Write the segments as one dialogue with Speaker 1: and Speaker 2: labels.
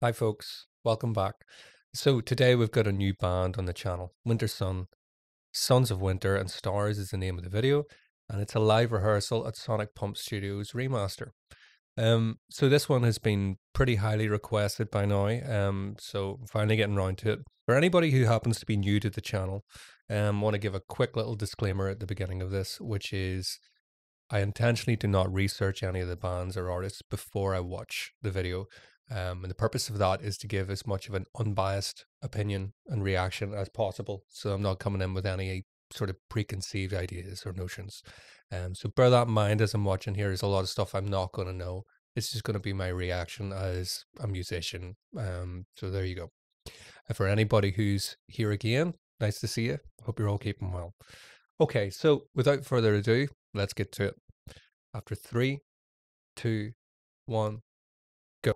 Speaker 1: Hi folks, welcome back. So today we've got a new band on the channel, Wintersun. Sons of Winter and Stars is the name of the video, and it's a live rehearsal at Sonic Pump Studios Remaster. So this one has been pretty highly requested by now, so I'm finally getting around to it. For anybody who happens to be new to the channel, I want to give a quick little disclaimer at the beginning of this, which is I intentionally do not research any of the bands or artists before I watch the video. And the purpose of that is to give as much of an unbiased opinion and reaction as possible. So I'm not coming in with any sort of preconceived ideas or notions. So bear that in mind as I'm watching here. There's a lot of stuff I'm not going to know. It's just going to be my reaction as a musician. So there you go. And for anybody who's here again, nice to see you. Hope you're all keeping well. Okay, so without further ado, let's get to it. After 3, 2, 1, go.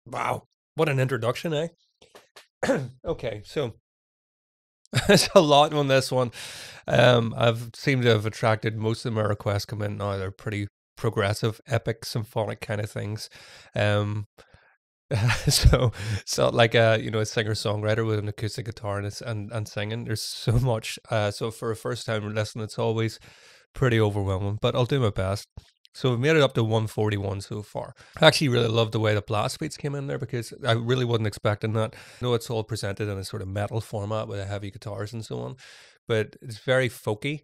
Speaker 1: Wow, what an introduction, eh? Okay, so there's a lot on this one. I've seemed to have attracted most of my requests come in now. They're pretty progressive, epic, symphonic kind of things. Um, so like a a singer-songwriter with an acoustic guitar and singing. There's so much. So for a first time listen, it's always pretty overwhelming, but I'll do my best. So we've made it up to 141 so far. I actually really love the way the blast beats came in there because I really wasn't expecting that. I know it's all presented in a sort of metal format with heavy guitars and so on, but it's very folky.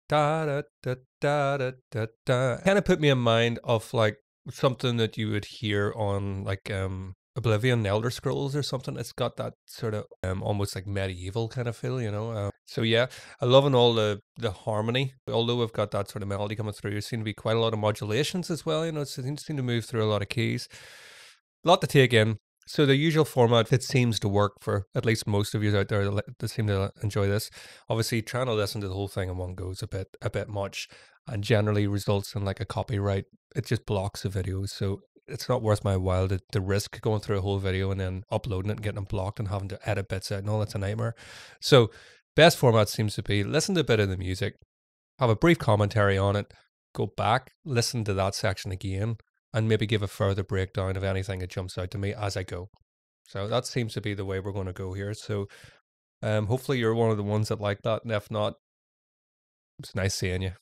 Speaker 1: Da da da da da da da. Kind of put me in mind of like something that you would hear on like Oblivion, Elder Scrolls or something. It's got that sort of almost like medieval kind of feel, you know. So yeah, I'm loving all the harmony. Although we've got that sort of melody coming through, there seem to be quite a lot of modulations as well. You know, it seems to move through a lot of keys. A lot to take in. So the usual format, it seems to work for at least most of you out there that seem to enjoy this. Obviously, trying to listen to the whole thing in one go is a bit much, and generally results in like a copyright. It just blocks the videos, so it's not worth my while to risk going through a whole video and then uploading it and getting them blocked and having to edit bits out and all. That's a nightmare. So best format seems to be listen to a bit of the music, have a brief commentary on it, go back, listen to that section again, and maybe give a further breakdown of anything that jumps out to me as I go. So that seems to be the way we're going to go here. So hopefully you're one of the ones that like that, and if not, it's nice seeing you.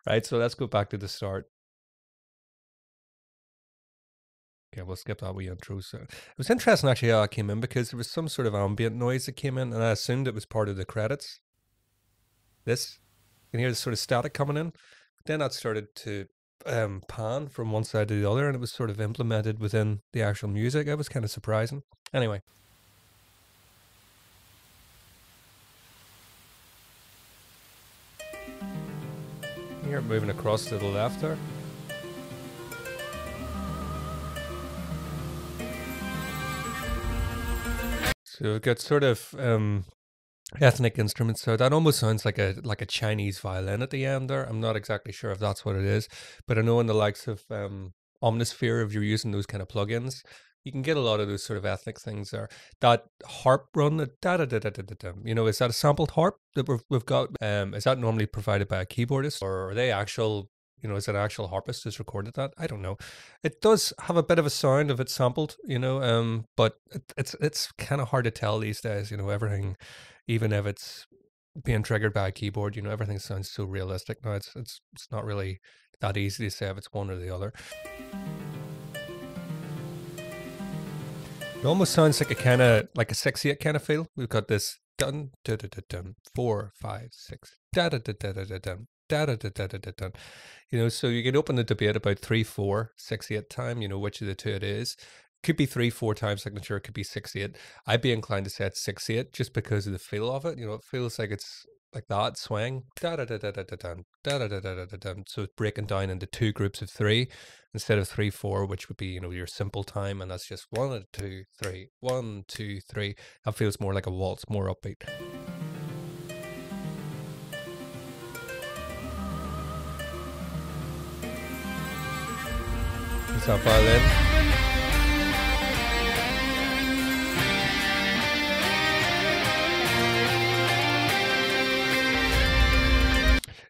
Speaker 1: Right, so let's go back to the start. Okay, we'll skip that wee intro. So it was interesting actually how I came in because there was some sort of ambient noise that came in and I assumed it was part of the credits. This, you can hear the sort of static coming in. Then that started to pan from one side to the other and it was sort of implemented within the actual music. It was kind of surprising. Anyway. You hear it moving across to the left there. So it gets sort of ethnic instruments. So that almost sounds like a Chinese violin at the end there. I'm not exactly sure if that's what it is, but I know in the likes of Omnisphere, if you're using those kind of plugins, you can get a lot of those sort of ethnic things there. That harp run, the da da da da da da da, is that a sampled harp that we've got? Is that normally provided by a keyboardist, or are they actual? Is it an actual harpist who's recorded that? I don't know. It does have a bit of a sound if it's sampled, but it's kind of hard to tell these days. Everything, even if it's being triggered by a keyboard, everything sounds so realistic now. It's not really that easy to say if it's one or the other. It almost sounds like a 6/8 kind of feel. We've got this dun da da da dun 4, 5, 6 da da da da da da dun da da da da da da dun. So you can open the debate about 3, 4, 6/8 time. Which of the two it is. Could be 3, 4 time signature. It could be 6/8. I'd be inclined to say it's 6/8 just because of the feel of it. It feels like it's like that swing. Da da da da da da dun da da da da da da dun. So it's breaking down into two groups of three instead of 3, 4, which would be your simple time, and that's just 1, 2, 3, 1, 2, 3. That feels more like a waltz, more upbeat. Is that violin?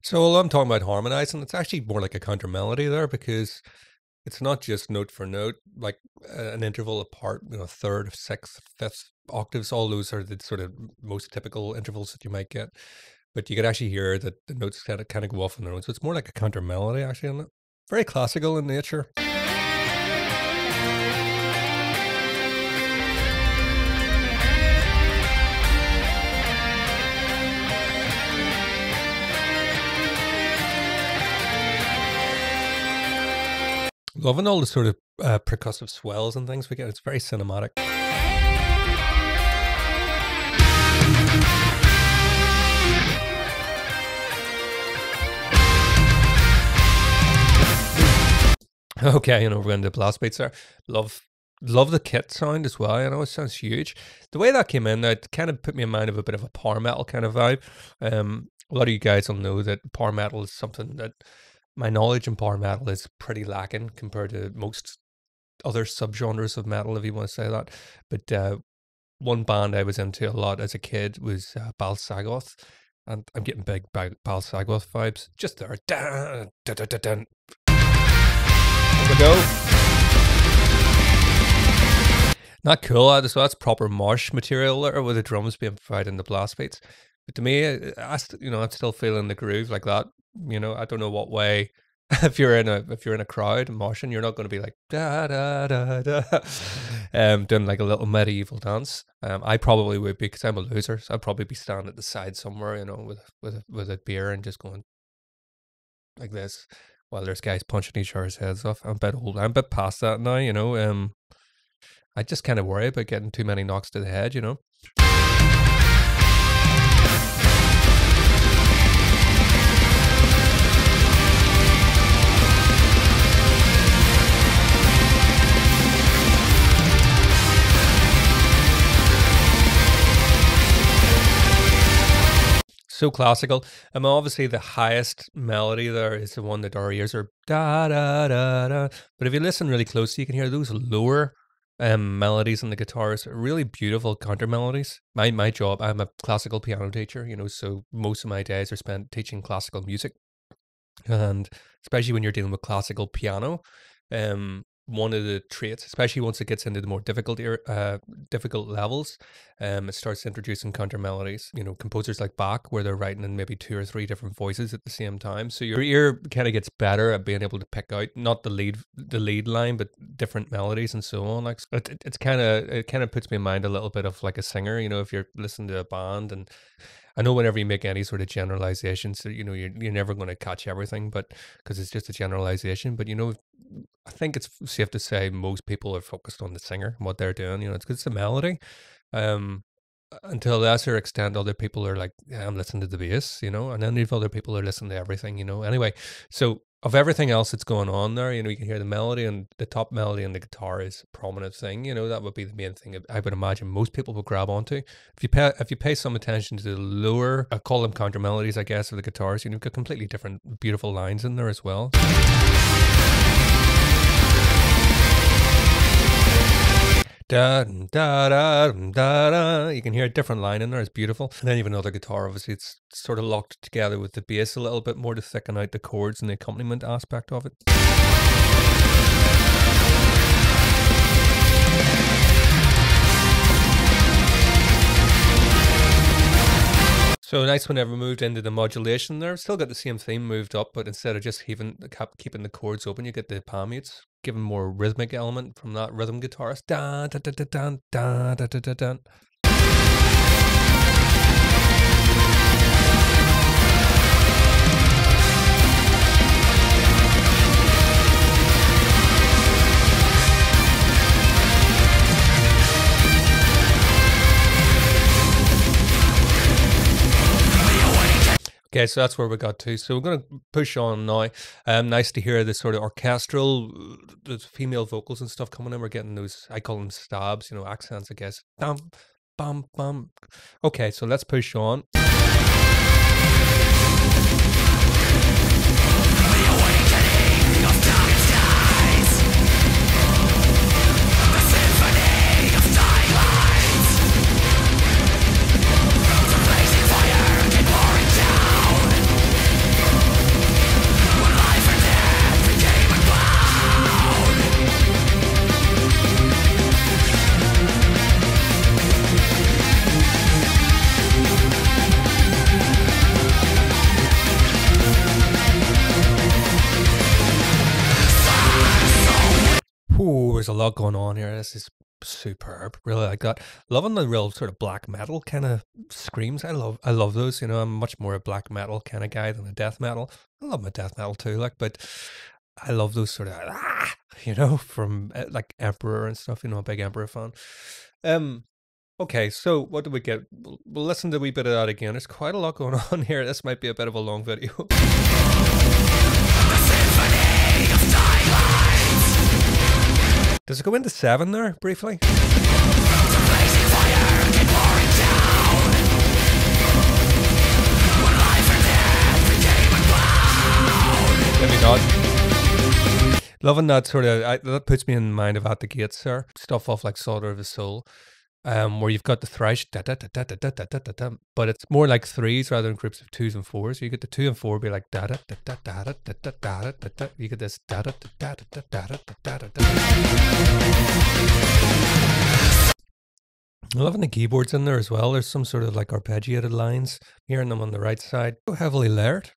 Speaker 1: So while I'm talking about harmonizing, it's actually more like a counter melody there, because it's not just note for note, like an interval apart, third, sixth, fifth octaves. All those are the sort of most typical intervals that you might get. But you could actually hear that the notes kind of go off on their own. So it's more like a counter melody, actually, isn't it? Very classical in nature. Loving all the sort of percussive swells and things we get. It's very cinematic. Okay, we're going to blast beats there. Love the kit sound as well. I know it sounds huge. The way that came in, it kind of put me in mind of a bit of a power metal kind of vibe. A lot of you guys will know that power metal is something that my knowledge in power metal is pretty lacking compared to most other subgenres of metal, if you want to say that. But one band I was into a lot as a kid was Balsagoth, and I'm getting big Balsagoth vibes. Just there. Dun, dun, dun, dun, dun. Here we go. Not cool. So that's proper marsh material there, with the drums being provided in the blast beats. But to me, I'm still feeling the groove like that. I don't know what way. If you're in a crowd moshing, you're not going to be like da da da da, doing like a little medieval dance. I probably would be, because I'm a loser. So I'd probably be standing at the side somewhere, with a beer and just going like this while there's guys punching each other's heads off. I'm a bit old. I'm a bit past that now. I just kind of worry about getting too many knocks to the head. So classical. Obviously the highest melody there is the one that our ears are da da da da. But if you listen really closely, you can hear those lower melodies on the guitars, really beautiful counter melodies. My job, I'm a classical piano teacher, so most of my days are spent teaching classical music, and especially when you're dealing with classical piano, one of the traits, especially once it gets into the more difficult levels, it starts introducing counter melodies. Composers like Bach, where they're writing in maybe 2 or 3 different voices at the same time. So your ear kind of gets better at being able to pick out not the lead line, but different melodies and so on. Like it kind of puts me in mind a little bit of like a singer. If you're listening to a band, and I know whenever you make any sort of generalizations, so you're never going to catch everything, but because it's just a generalization. But I think it's safe to say most people are focused on the singer and what they're doing. It's because it's a melody. And to a lesser extent, other people are like, yeah, I'm listening to the bass, you know, and then you've other people are listening to everything, you know. Anyway, so of everything else that's going on there, you know, you can hear the melody, and the top melody and the guitar is a prominent thing, you know. That would be the main thing I would imagine most people will grab onto. If you pay some attention to the lower, I call them counter melodies, I guess, of the guitars, you know, you've got completely different, beautiful lines in there as well. Da, da, da, da, da. You can hear a different line in there. It's beautiful. And then you have another guitar. Obviously, it's sort of locked together with the bass a little bit more to thicken out the chords and the accompaniment aspect of it. So nice whenever we moved into the modulation there. Still got the same theme moved up, but instead of just keeping the chords open, you get the palm mutes, giving more rhythmic element from that rhythm guitarist. Da, da, da, da, da, da, da, da, da, da. Okay, so that's where we got to. So we're going to push on now. Nice to hear the sort of orchestral, the female vocals and stuff coming in. We're getting those, I call them stabs, you know, accents, I guess. Bam, bam, bam. Okay, so let's push on. Ooh, there's a lot going on here. This is superb. Really like that. Loving the real sort of black metal kind of screams. I love those. You know, I'm much more a black metal kind of guy than a death metal. I love my death metal too, like, but I love those sort of you know, from like Emperor and stuff. You know, a big Emperor fan. Okay, so what do we get? We'll listen to a wee bit of that again. There's quite a lot going on here. This might be a bit of a long video. Does it go into 7 there, briefly? Maybe not. Loving that sort of, that puts me in mind of At the Gates there. Stuff off like Slaughter of the Soul. Where you've got the thrash, da, da, da, da, da, da, da, da, da, but it's more like 3s rather than groups of 2s and 4s. So you get the 2 and 4 be like da da da da da da da da da da da. You get this da da da da da da da da da da. I'm loving the keyboards in there as well. There's some sort of like arpeggiated lines. Hearing them on the right side. So heavily layered.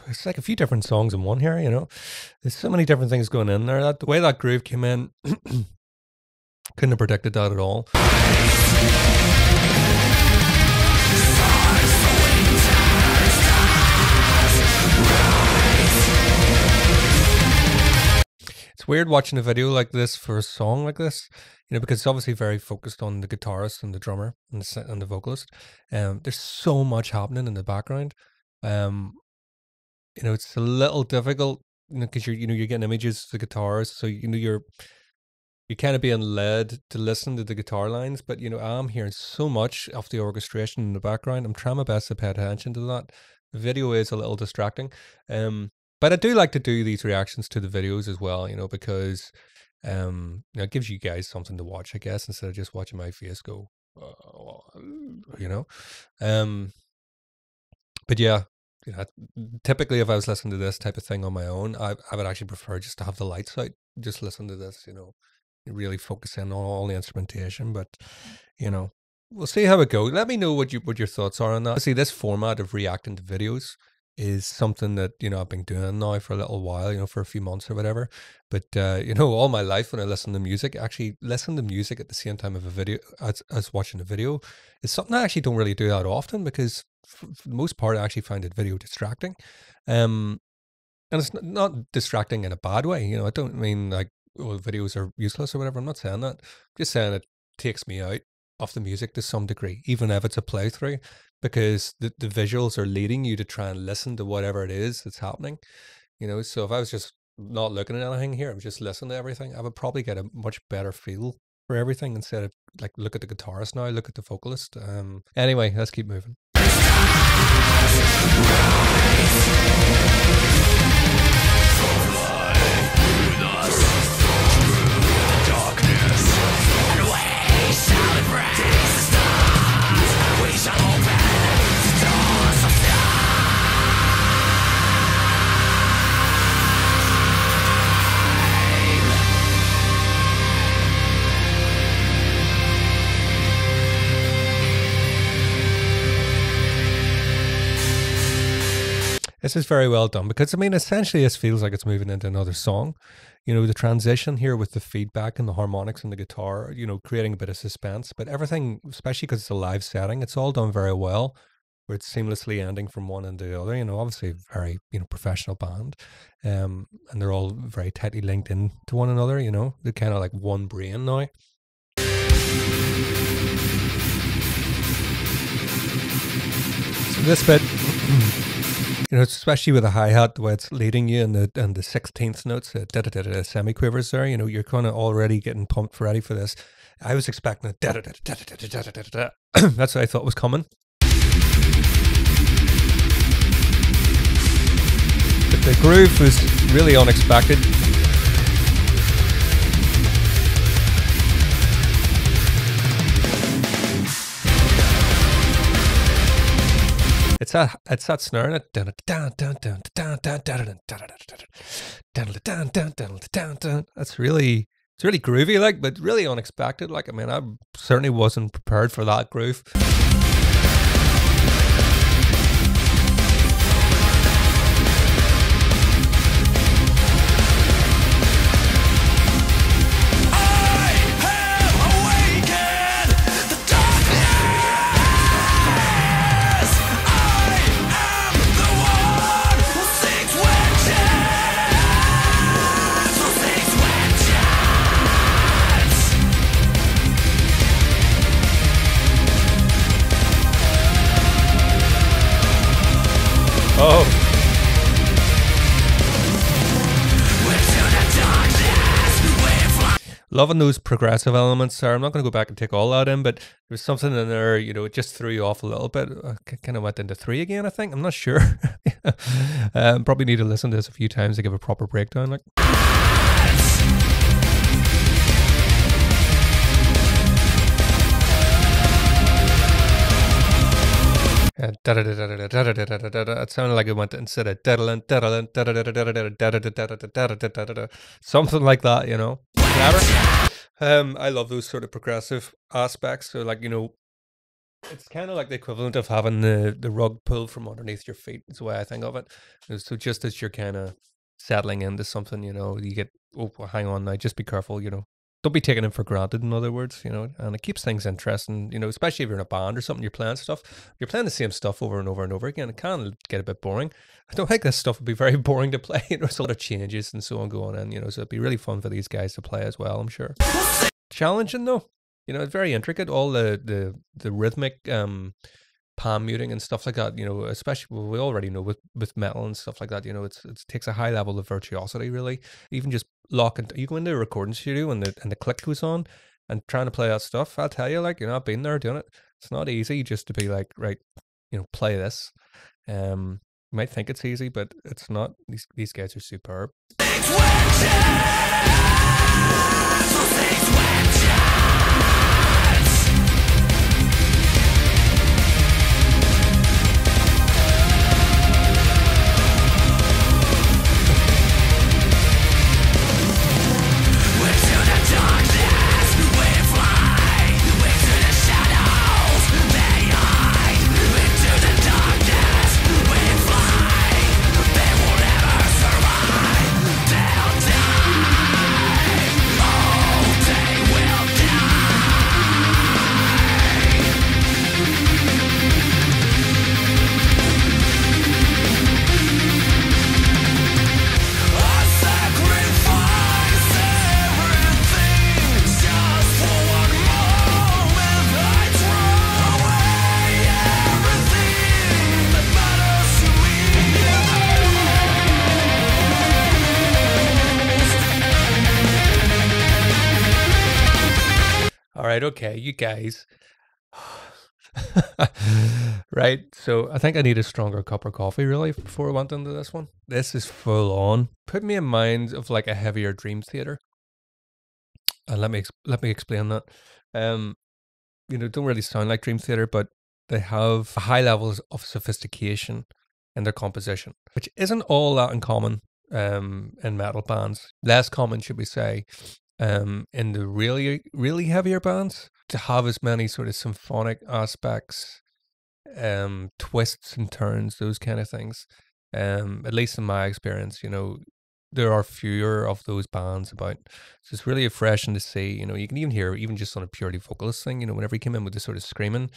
Speaker 1: It's like a few different songs in one here, you know. There's so many different things going in there. The way that groove came in, couldn't have predicted that at all. weird watching a video like this for a song like this, because it's obviously very focused on the guitarist and the drummer and the vocalist. There's so much happening in the background. Um, it's a little difficult, because you're getting images of the guitars, so you're kind of being led to listen to the guitar lines, but I'm hearing so much of the orchestration in the background. I'm trying my best to pay attention to that. The video is a little distracting. But I do like to do these reactions to the videos as well, because it gives you guys something to watch, I guess, instead of just watching my face go, you know. But yeah, typically if I was listening to this type of thing on my own, I would actually prefer just to have the lights out, just listen to this, really focus in on all the instrumentation. But we'll see how it goes. Let me know what your thoughts are on that. See, this format of reacting to videos is something that I've been doing now for a little while, for a few months or whatever. But all my life when I listen to music, actually listen to music at the same time of a video as watching a video is something I actually don't really do that often, because for the most part I actually find it video distracting. And it's not distracting in a bad way. I don't mean like, oh, videos are useless or whatever. I'm not saying that. I'm just saying it takes me out of the music to some degree, even if it's a playthrough, because the visuals are leading you to try and listen to whatever it is that's happening. So if I was just not looking at anything here, I'm just listening to everything, I would probably get a much better feel for everything instead of like, look at the guitarist now, look at the vocalist. Anyway, let's keep moving. This is very well done, because essentially this feels like it's moving into another song. The transition here with the feedback and the harmonics and the guitar, creating a bit of suspense, but everything, especially because it's a live setting, it's all done very well, where it's seamlessly ending from one into the other. Obviously a very, professional band, and they're all very tightly linked in to one another. They're kind of like one brain now. So this bit, especially with the hi-hat, the way it's leading you, and the 16th notes, semi-quavers there, you're kind of already getting pumped ready for this. I was expecting a that's what I thought was coming. But the groove was really unexpected. It's that snare. It's really groovy, like, but really unexpected. Like, I certainly wasn't prepared for that groove. Oh. Loving those progressive elements there. I'm not going to go back and take all that in, but there's something in there, it just threw you off a little bit. I kind of went into 3 again, I think. I'm not sure. Probably need to listen to this a few times to give a proper breakdown. Like. It sounded like it went instead of something like that, Clever. I love those sort of progressive aspects. So, like, it's kind of like the equivalent of having the rug pulled from underneath your feet. Is the way I think of it. So just as you're kind of settling into something, you get, oh, hang on now, just be careful, don't be taking it for granted, in other words, you know, and it keeps things interesting, you know, especially if you're in a band or something, you're playing stuff, you're playing the same stuff over and over and over again. It can get a bit boring. I don't think this stuff would be very boring to play. You know, there's a lot of changes and so on going on, you know, so it'd be really fun for these guys to play as well, I'm sure. Challenging though, you know, it's very intricate, all the rhythmic, palm muting and stuff like that, you know, especially we already know with metal and stuff like that, you know, it takes a high level of virtuosity, really. Even just you go into a recording studio and the click goes on and trying to play that stuff, I'll tell you, like, you know, I've been there doing it. It's not easy just to be like, right, you know, play this. You might think it's easy, but it's not. These guys are superb. Right, okay, you guys. Right, so I think I need a stronger cup of coffee, really, before I went into this one. This is full on. Put me in mind of like a heavier Dream Theater. And let me explain that. You know, don't really sound like Dream Theater, but they have high levels of sophistication in their composition, which isn't all that uncommon in metal bands. Less common, should we say, in the really heavier bands, to have as many sort of symphonic aspects, twists and turns, those kind of things. At least in my experience, you know, there are fewer of those bands about. So it's really refreshing to see, you know, you can even hear, even just on a purely vocalist thing, you know, whenever he came in with this sort of screaming,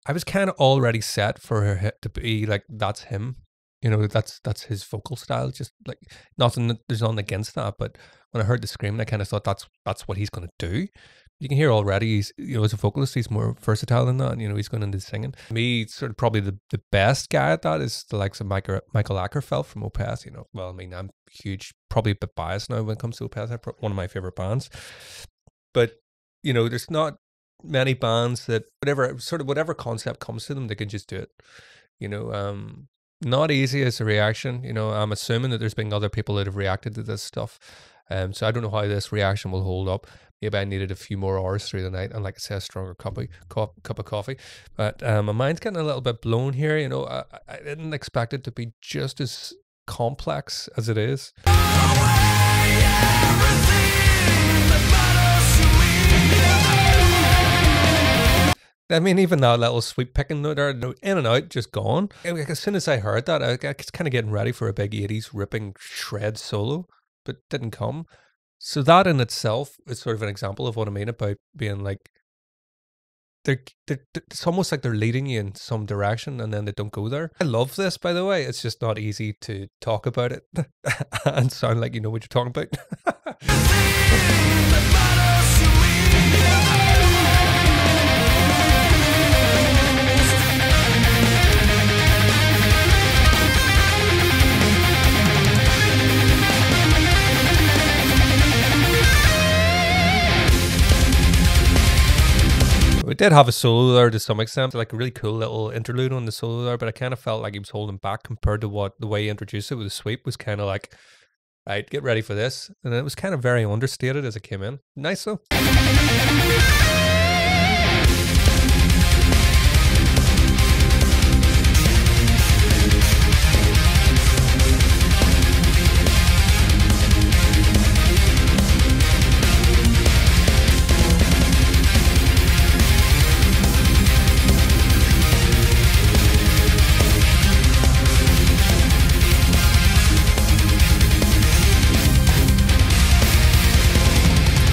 Speaker 1: I was kind of already set for her to be like, that's him. You know, that's his vocal style. Just like there's nothing against that, but when I heard the screaming, I kind of thought that's what he's going to do. You can hear already, he's, you know, as a vocalist, he's more versatile than that. And, you know, he's going into singing. Me, sort of probably the best guy at that is the likes of Michael Ackerfeld from Opeth. You know, well, I mean, I'm huge, probably a bit biased now when it comes to Opeth. One of my favorite bands, but you know, there's not many bands that whatever concept comes to them, they can just do it. You know, not easy as a reaction. You know, I'm assuming that there's been other people that have reacted to this stuff. So I don't know how this reaction will hold up. Maybe I needed a few more hours through the night and, like I say, a stronger cup of coffee. But my mind's getting a little bit blown here. You know, I didn't expect it to be just as complex as it is. I mean, even that little sweep picking note there, in and out, just gone. Like, as soon as I heard that, I was kind of getting ready for a big 80s ripping shred solo, but didn't come. So that in itself is sort of an example of what I mean about being like, it's almost like they're leading you in some direction and then they don't go there. I love this, by the way. It's just not easy to talk about it and sound like you know what you're talking about. We did have a solo there to some extent, like a really cool little interlude on the solo there, but I kind of felt like he was holding back compared to the way he introduced it with the sweep was kind of like, right, get ready for this. And it was kind of very understated as it came in. Nice though.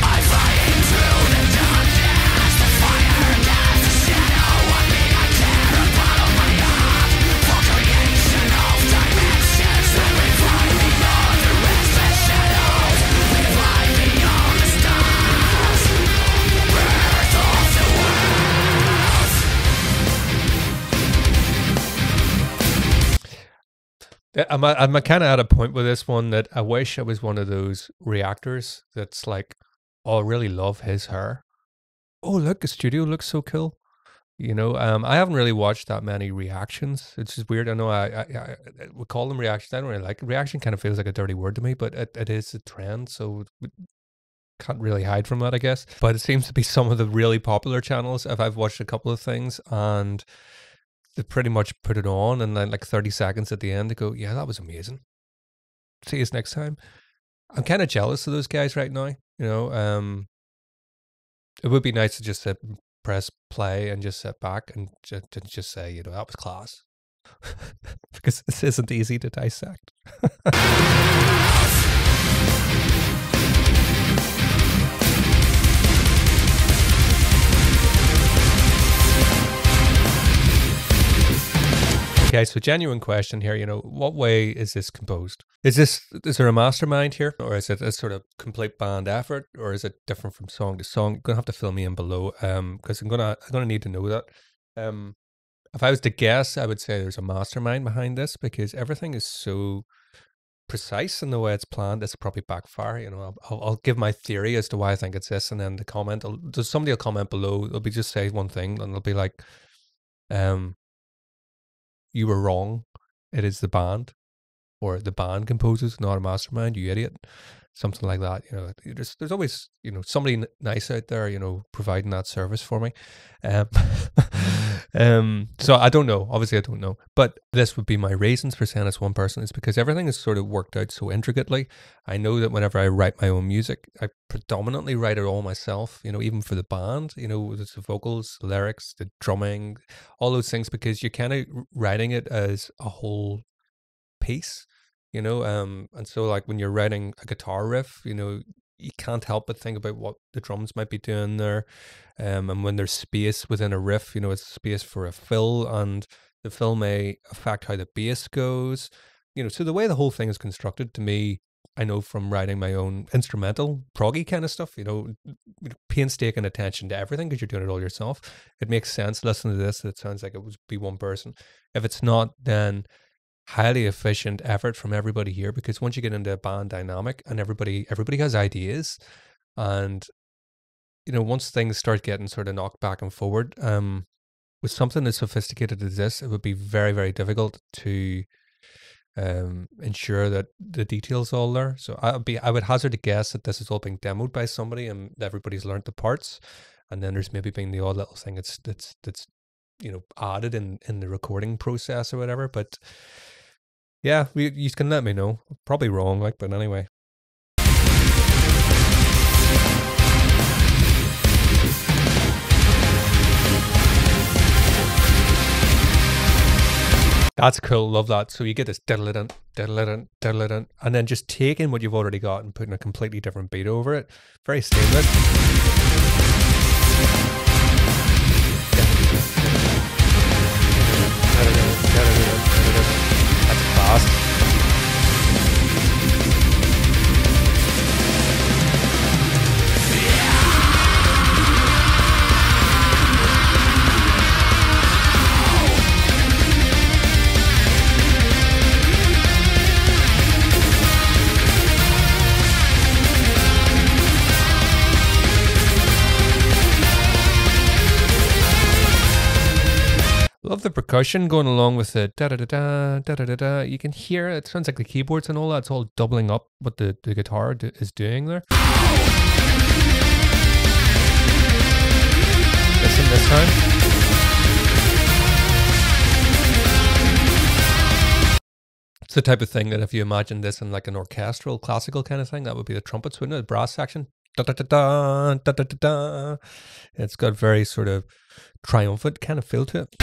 Speaker 2: I fight
Speaker 1: I'm kind of at a point with this one that I wish I was one of those reactors that's like, oh, I really love his hair. Oh, look, the studio looks so cool. You know, I haven't really watched that many reactions. It's just weird. I know I would call them reactions. I don't really like it. Reaction. Kind of feels like a dirty word to me, but it is a trend, so we can't really hide from that, I guess. But it seems to be some of the really popular channels. If I've watched a couple of things and they pretty much put it on, and then like 30 seconds at the end, they go, "Yeah, that was amazing. See you next time." I'm kind of jealous of those guys right now. You know, it would be nice to just press play and just sit back and just say, you know, that was class. Because this isn't easy to dissect. Okay, so genuine question here, you know, what way is this composed? Is there a mastermind here, or is it a sort of complete band effort, or is it different from song to song? You're gonna have to fill me in below, because I'm gonna need to know that. If I was to guess, I would say there's a mastermind behind this, because everything is so precise in the way it's planned. It's probably backfire. You know, I'll give my theory as to why I think it's this, and then somebody will comment below. They'll be just say one thing, and they'll be like, "You were wrong. It is the band, or the band composes, not a mastermind. You idiot." Something like that. You know, there's always, you know, somebody nice out there, you know, providing that service for me. So I don't know. Obviously, I don't know. But this would be my reasons for saying it's one person, is because everything is sort of worked out so intricately. I know that whenever I write my own music, I predominantly write it all myself, you know, even for the band, you know, there's the vocals, the lyrics, the drumming, all those things, because you're kind of writing it as a whole piece. You know, and so like when you're writing a guitar riff, you know, you can't help but think about what the drums might be doing there. And when there's space within a riff, you know, it's space for a fill, and the fill may affect how the bass goes. You know, so the way the whole thing is constructed, to me, I know from writing my own instrumental, proggy kind of stuff, you know, painstaking attention to everything because you're doing it all yourself. It makes sense listening to this. It sounds like it would be one person. If it's not, then highly efficient effort from everybody here, because once you get into a band dynamic and everybody has ideas, and you know, once things start getting sort of knocked back and forward, with something as sophisticated as this, it would be very, very difficult to ensure that the details all there. So I would hazard a guess that this is all being demoed by somebody and everybody's learned the parts, and then there's maybe been the odd little thing that's you know, added in the recording process or whatever. But yeah, you can let me know. Probably wrong, like, but anyway. That's cool. Love that. So you get this diddle-it-in, diddle-it-in, diddle-it-in, and then just taking what you've already got and putting a completely different beat over it. Very seamless. That's fast. Love the percussion going along with the da-da-da-da, da-da-da-da. You can hear it. Sounds like the keyboards and all that. It's all doubling up what the guitar is doing there. Listen this time. It's the type of thing that if you imagine this in like an orchestral, classical kind of thing, that would be the trumpets, wouldn't it? The brass section. Da-da-da-da, da-da-da-da. It's got very sort of triumphant kind of feel to it.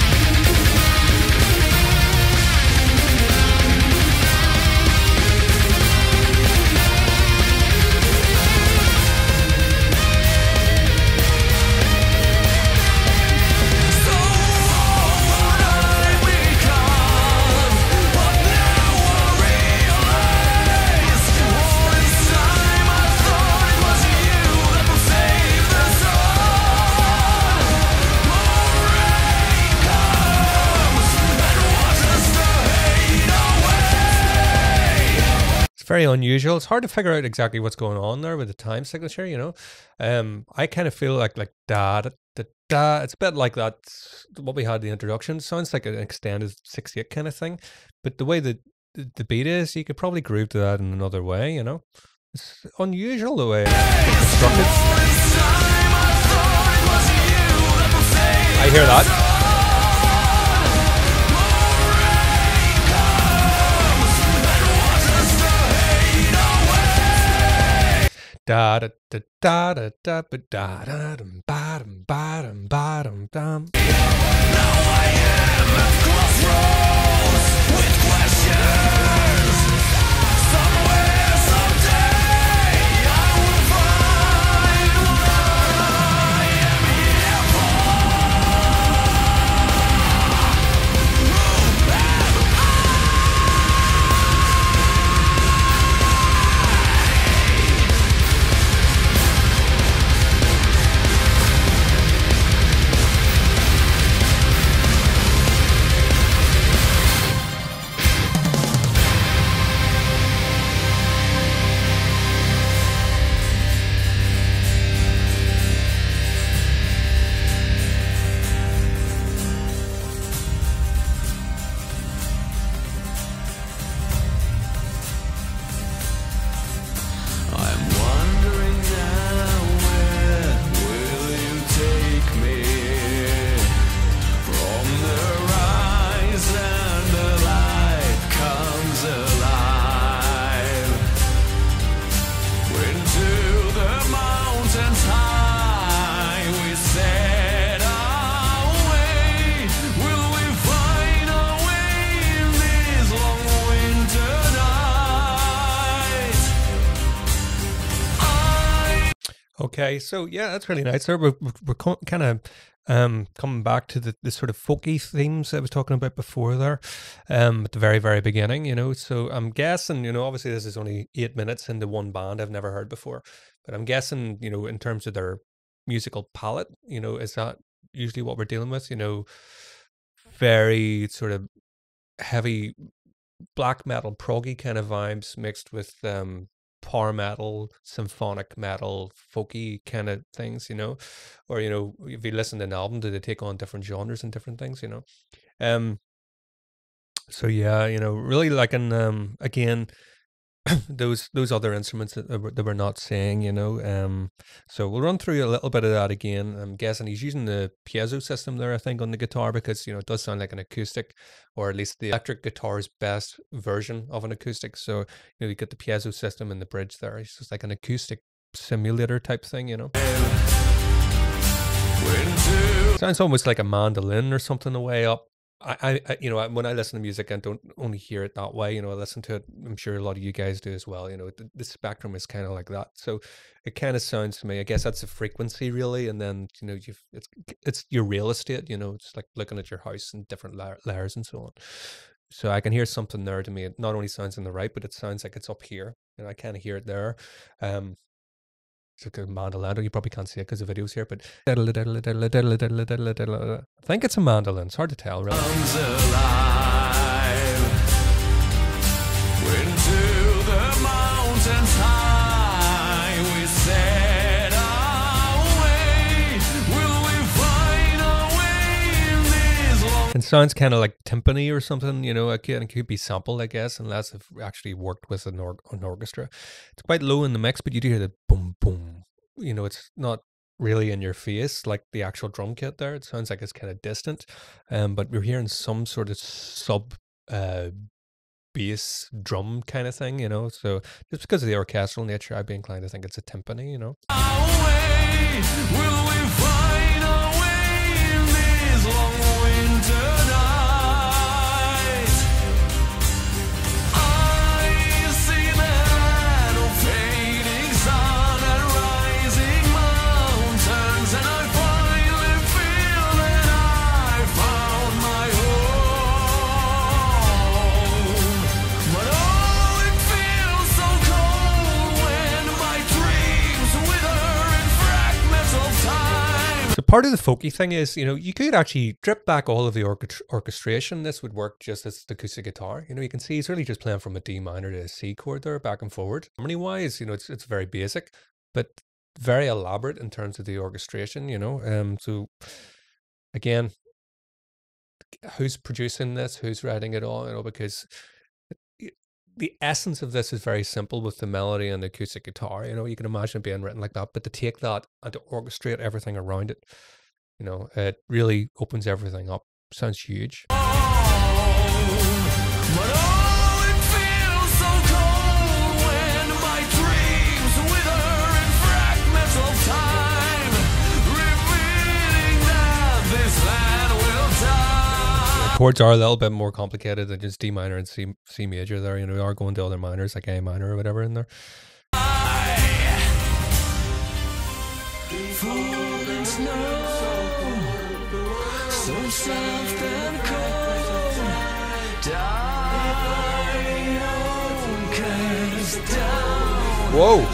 Speaker 1: very unusual. It's hard to figure out exactly what's going on there with the time signature, you know. I kind of feel like da da da da. It's a bit like that what we had in the introduction. Sounds like an extended 6/8 kind of thing, but the way that the beat is, you could probably groove to that in another way, you know. It's unusual the way it's constructed. I hear that. Da da da da da da da da da dum ba dum ba dum ba dum dum. Now I am at crossroads with questions. Somewhere, someday, I will find what I am here for. Who am Okay, so yeah, that's really nice. So we're kind of coming back to the sort of folky themes I was talking about before there, at the very beginning, you know. So I'm guessing, you know, obviously this is only 8 minutes into one band I've never heard before, but I'm guessing, you know, in terms of their musical palette, you know, is that usually what we're dealing with? You know, very sort of heavy black metal, proggy kind of vibes mixed with power metal, symphonic metal, folky kind of things, you know, or, you know, if you listen to an album, do they take on different genres and different things, you know? So yeah, you know, really liking again those other instruments that we're not saying, you know. So we'll run through a little bit of that again. I'm guessing he's using the piezo system there, I think, on the guitar, because, you know, it does sound like an acoustic, or at least the electric guitar's best version of an acoustic. So, you know, you get the piezo system in the bridge there. It's just like an acoustic simulator type thing, you know. Sounds almost like a mandolin or something the way up. I you know, when I listen to music, I don't only hear it that way, you know, I listen to it, I'm sure a lot of you guys do as well, you know, the spectrum is kind of like that. So it kind of sounds to me, I guess that's a frequency really, and then, you know, it's your real estate, you know, it's like looking at your house and different layers and so on. So I can hear something there to me. It not only sounds on the right, but it sounds like it's up here, and I kind of hear it there. It's like a mandolin. You probably can't see it because the video's here, but I think it's a mandolin. It's hard to tell, really. It sounds kind of like timpani or something, you know. It could be sampled, I guess, unless I've actually worked with an orchestra. It's quite low in the mix, but you do hear the boom, boom. You know, it's not really in your face like the actual drum kit there. It sounds like it's kind of distant, but we're hearing some sort of sub bass drum kind of thing, you know. So just because of the orchestral nature, I'd be inclined to think it's a timpani, you know.
Speaker 2: Time
Speaker 1: part of the folky thing is, you know, you could actually drip back all of the orchestration. This would work just as the acoustic guitar. You know, you can see he's really just playing from a D minor to a C chord there, back and forward. Harmony wise, you know, it's very basic, but very elaborate in terms of the orchestration, you know. So again, who's producing this? Who's writing it all? You know, because the essence of this is very simple with the melody and the acoustic guitar. You know, you can imagine it being written like that, but to take that and to orchestrate everything around it, you know, it really opens everything up. Sounds huge. Chords are a little bit more complicated than just D minor and C major there. You know, we are going to other minors like A minor or whatever in there. Whoa.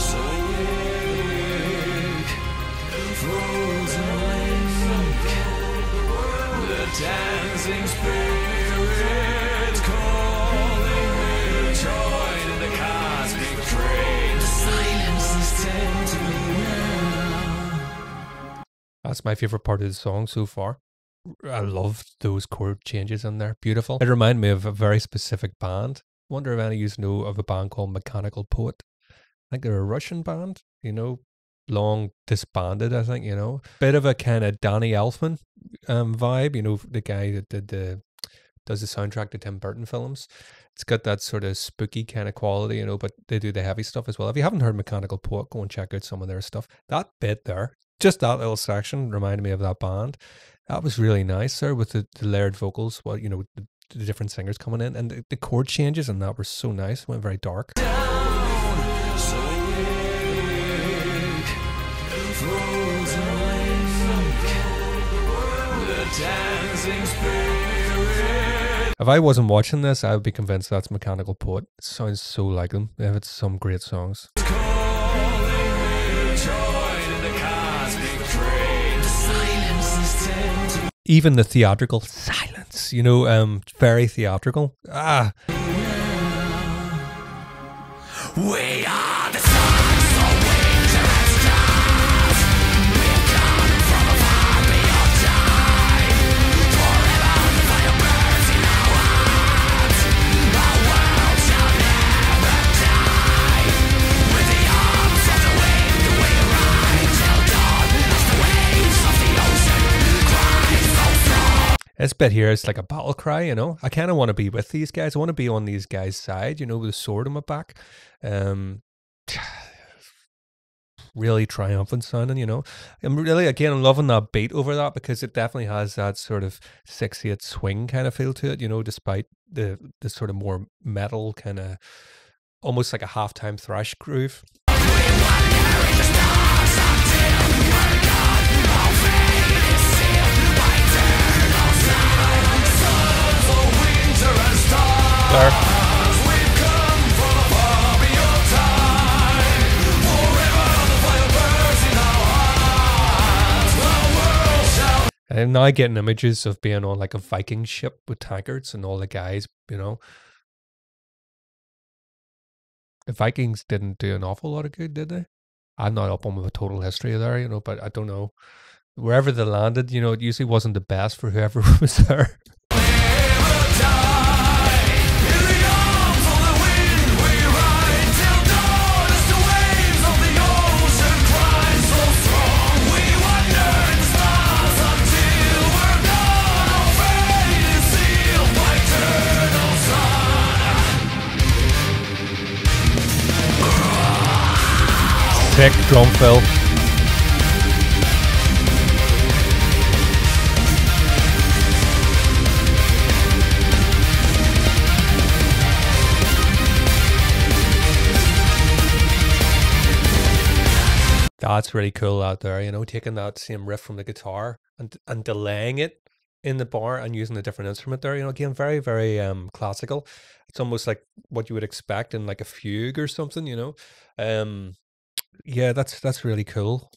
Speaker 1: Dancing spirit calling me, join in the cosmic train. The silence is tempting me now. That's my favorite part of the song so far. I love those chord changes in there. Beautiful. It reminded me of a very specific band. Wonder if any of you know of a band called Mechanical Poet. I think they're a Russian band, you know. Long disbanded, I think, you know. Bit of a kind of Danny Elfman vibe, you know, the guy that does the soundtrack to Tim Burton films. It's got that sort of spooky kind of quality, you know, but they do the heavy stuff as well. If you haven't heard Mechanical Poet, go and check out some of their stuff. That bit there, just that little section reminded me of that band. That was really nice there with the layered vocals, well, you know, the different singers coming in, and the chord changes and that were so nice, went very dark. If I wasn't watching this, I would be convinced that's Mechanical Poet. It sounds so like them. They have some great songs. Even the theatrical silence, you know, very theatrical. Ah. We are the sons of winter and stars. We've come from a far beyond time. Forever the fire burns in our hearts. Our world shall never die. With the arms of the wind we ride till dawn as the waves of the ocean cry so strong. This bit here is like a battle cry, you know. I kind of want to be with these guys. I want to be on these guys' side, you know, with a sword on my back. Really triumphant sounding, you know. I'm really, again, I'm loving that beat over that because it definitely has that sort of 6/8 swing kind of feel to it, you know, despite the sort of more metal kind of, almost like a halftime thrash groove. There. I'm now getting images of being on like a Viking ship with tankards and all the guys, you know. The Vikings didn't do an awful lot of good, did they? I'm not up on the total history there, you know, but I don't know. Wherever they landed, you know, it usually wasn't the best for whoever was there. Sick drum fill. That's really cool out there, you know, taking that same riff from the guitar and delaying it in the bar and using a different instrument there, you know, again, very, very classical. It's almost like what you would expect in like a fugue or something, you know. Yeah, that's really cool.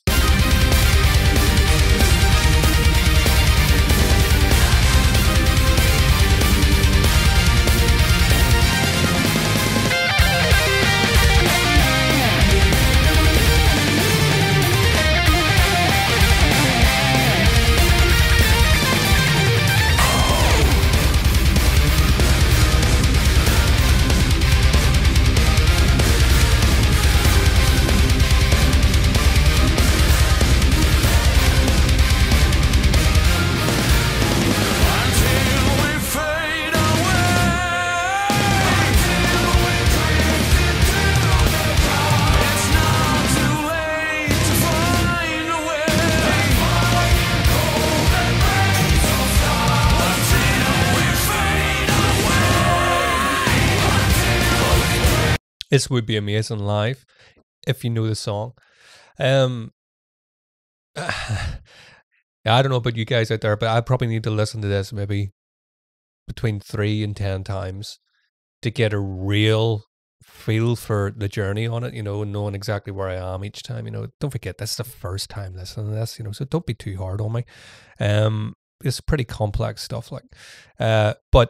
Speaker 1: This would be amazing live if you know the song. Yeah, I don't know about you guys out there, but I probably need to listen to this maybe between 3 and 10 times to get a real feel for the journey on it, you know, and knowing exactly where I am each time. You know, don't forget this is the first time listening to this, you know, so don't be too hard on me. It's pretty complex stuff, like, but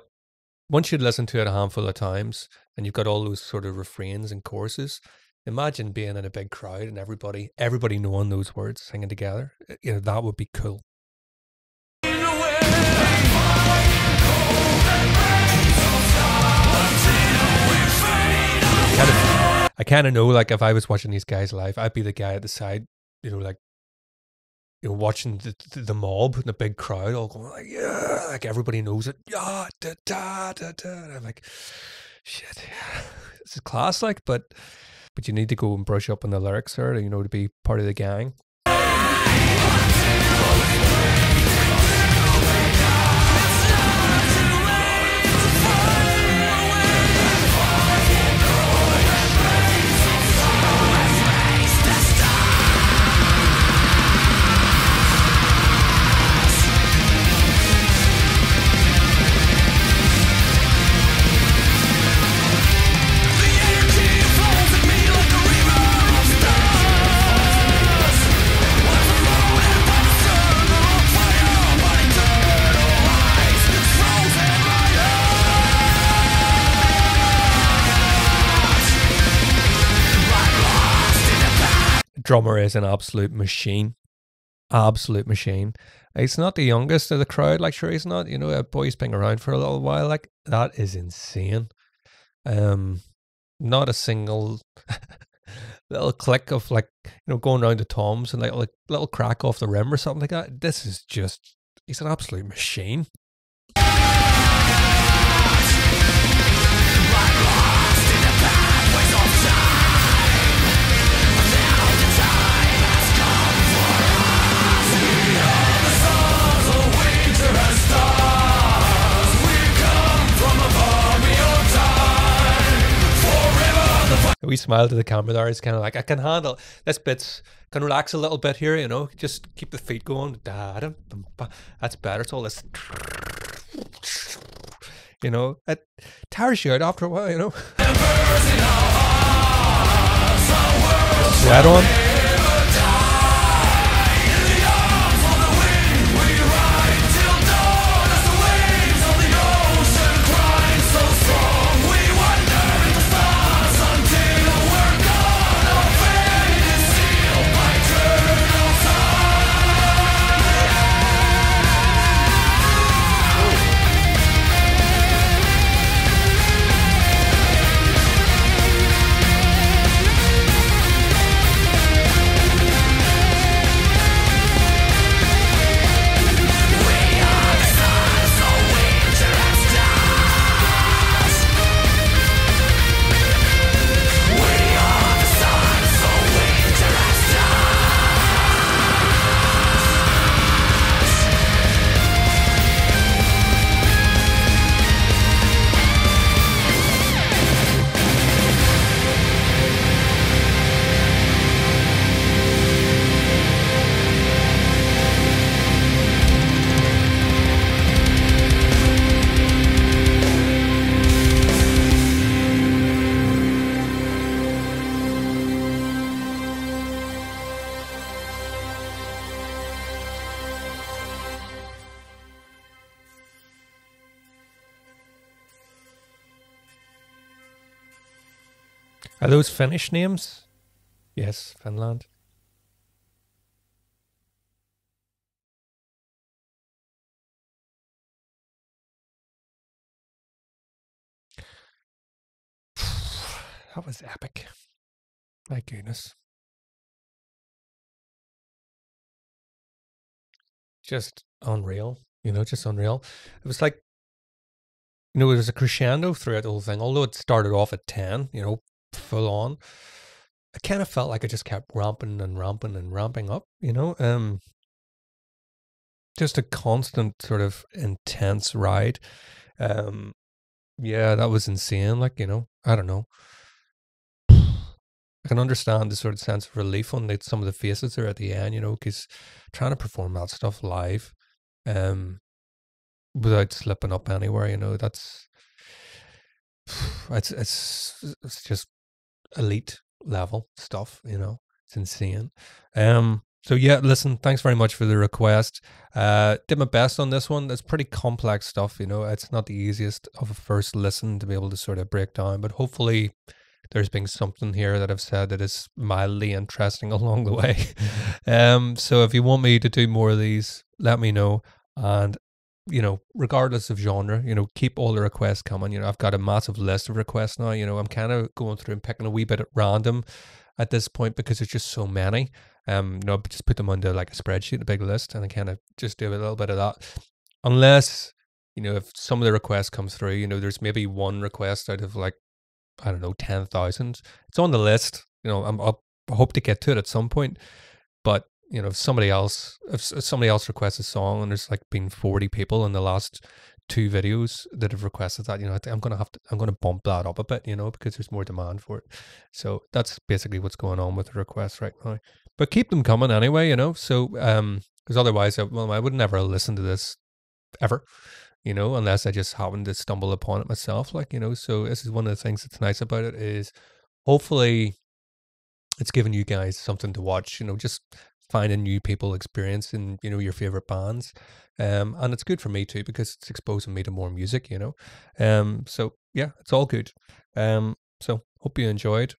Speaker 1: once you'd listened to it a handful of times and you've got all those sort of refrains and choruses, imagine being in a big crowd and everybody knowing those words, singing together. You know, that would be cool. I kind of know, like, if I was watching these guys live, I'd be the guy at the side, you know, like, you know, watching the mob and the big crowd all going like, yeah, like everybody knows it. Yeah, da, da, da, da. And I'm like, shit, yeah, this is class, like, but you need to go and brush up on the lyrics there, you know, to be part of the gang. Drummer is an absolute machine. Absolute machine. He's not the youngest of the crowd, like, sure he's not, you know, a boy's been around for a little while, like, that is insane. Not a single little click of, like, you know, going around to Tom's and like little crack off the rim or something like that. This is just, he's an absolute machine. We smiled to the camera there. It's kind of like, I can handle this bit's, can relax a little bit here, you know, just keep the feet going. That's better. It's all this, you know, it tires you out after a while, you know. Sweat on. Are those Finnish names? Yes, Finland. That was epic. My goodness. Just unreal, you know, just unreal. It was like, you know, there was a crescendo throughout the whole thing, although it started off at 10, you know, full on. I kind of felt like it just kept ramping and ramping and ramping up, you know. Just a constant sort of intense ride. Yeah, that was insane. Like, you know, I don't know. I can understand the sort of sense of relief on some of the faces there at the end, you know, because trying to perform that stuff live, um, without slipping up anywhere, you know, that's it's just elite level stuff, you know. It's insane. So yeah, listen, thanks very much for the request. Did my best on this one. It's pretty complex stuff, you know. It's not the easiest of a first listen to be able to sort of break down, but hopefully there's been something here that I've said that is mildly interesting along the way. So if you want me to do more of these, let me know. And you know, regardless of genre, you know, keep all the requests coming. You know, I've got a massive list of requests now. You know, I'm kind of going through and picking a wee bit at random at this point because there's just so many. You know, just put them onto like a spreadsheet, a big list, and I kind of just do a little bit of that. Unless, you know, if some of the requests comes through, you know, there's maybe one request out of like, I don't know, 10,000. It's on the list. You know, I hope to get to it at some point. But you know, if somebody else requests a song and there's like been 40 people in the last 2 videos that have requested that, you know, I'm gonna bump that up a bit, you know, because there's more demand for it. So that's basically what's going on with the requests right now. But keep them coming anyway, you know. So because otherwise, I would never listen to this ever, you know, unless I just happened to stumble upon it myself, like, you know. So this is one of the things that's nice about it is hopefully it's giving you guys something to watch, you know, just finding new people experiencing, you know, your favorite bands. And it's good for me too, because it's exposing me to more music, you know. So yeah, it's all good. So hope you enjoyed.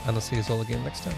Speaker 1: And I'll see you all again next time.